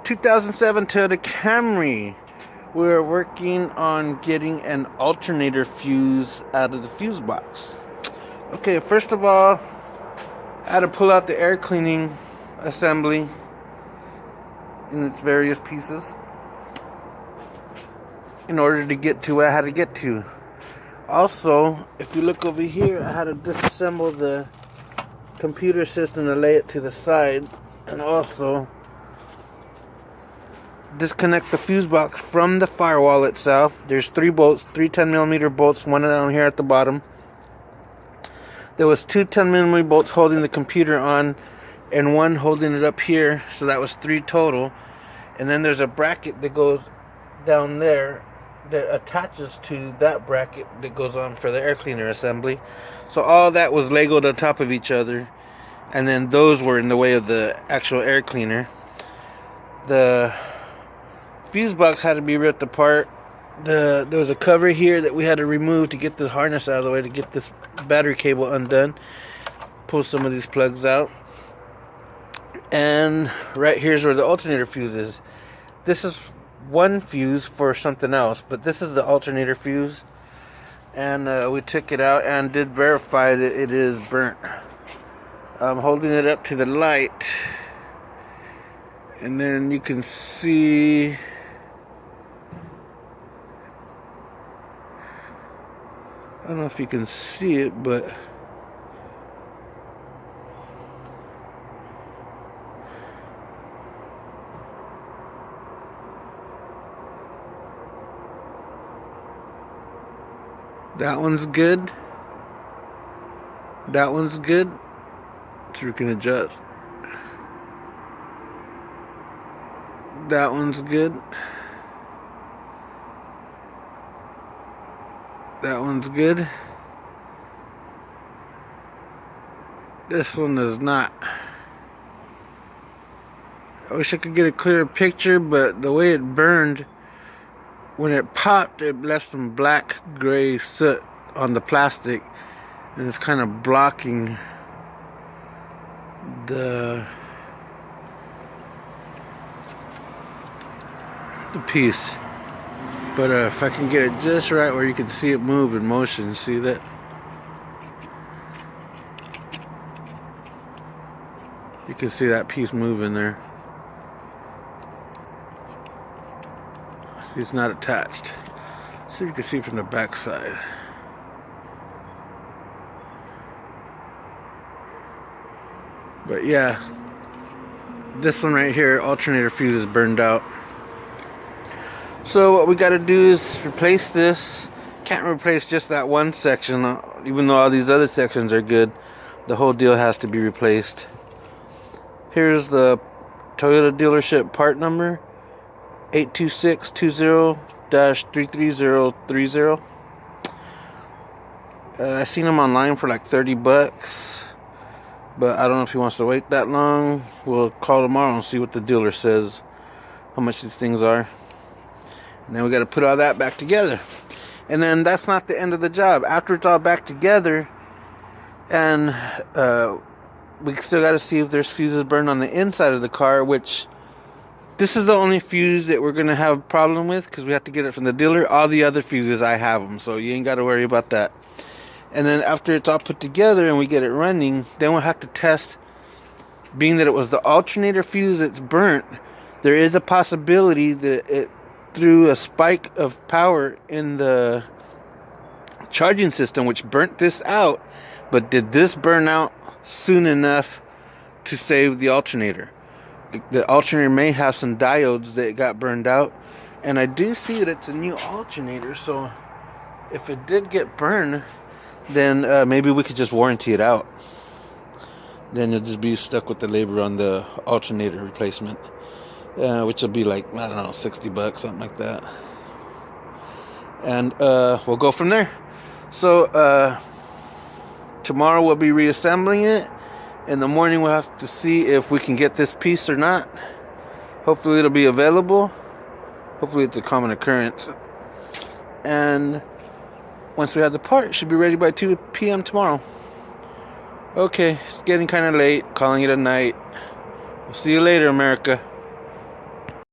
2007 Toyota Camry. We're working on getting an alternator fuse out of the fuse box. Okay, first of all, I had to pull out the air cleaning assembly in its various pieces in order to get to what I had to get to. Also, if you look over here, I had to disassemble the computer system to lay it to the side, and also disconnect the fuse box from the firewall itself. There's 3 bolts, 3 10mm bolts, one down here at the bottom. There was 2 10mm bolts holding the computer on and one holding it up here, so that was 3 total. And then there's a bracket that goes down there that attaches to that bracket that goes on for the air cleaner assembly. So all that was Legoed on top of each other, and then those were in the way of the actual air cleaner. The fuse box had to be ripped apart. There was a cover here that we had to remove to get the harness out of the way, to get this battery cable undone. Pull some of these plugs out. And right here's where the alternator fuse is. This is one fuse for something else, but this is the alternator fuse. And we took it out and did verify that it is burnt. I'm holding it up to the light, and then you can see I don't know if you can see it, but that one's good. That one's good. So we can adjust. That one's good. That one's good. This one is not. I wish I could get a clearer picture, but the way it burned, when it popped, it left some black gray soot on the plastic, and it's kind of blocking the piece. But if I can get it just right where you can see it move in motion, see that? You can see that piece moving there. It's not attached. See if you can see from the back side. But yeah, this one right here, alternator fuse, is burned out. So what we got to do is replace this. Can't replace just that one section, even though all these other sections are good. The whole deal has to be replaced. Here's the Toyota dealership part number, 82620-33030. I seen them online for like $30, but I don't know if he wants to wait that long. We'll call tomorrow and see what the dealer says, how much these things are. And then we got to put all that back together. And then that's not the end of the job. After it's all back together, and we still got to see if there's fuses burned on the inside of the car, which this is the only fuse that we're going to have a problem with, because we have to get it from the dealer. All the other fuses, I have them, so you ain't got to worry about that. And then after it's all put together and we get it running, then we'll have to test, being that it was the alternator fuse that's burnt, there is a possibility that it threw a spike of power in the charging system, which burnt this out. But did this burn out soon enough to save the alternator? The alternator may have some diodes that got burned out, and I do see that it's a new alternator, so if it did get burned, then maybe we could just warranty it out. Then you'll just be stuck with the labor on the alternator replacement, which will be like, I don't know, $60, something like that. And we'll go from there. So tomorrow we'll be reassembling it. In the morning we'll have to see if we can get this piece or not. Hopefully it'll be available. Hopefully it's a common occurrence. And once we have the part, it should be ready by 2 p.m. tomorrow. Okay, it's getting kind of late. Calling it a night. We'll see you later, America.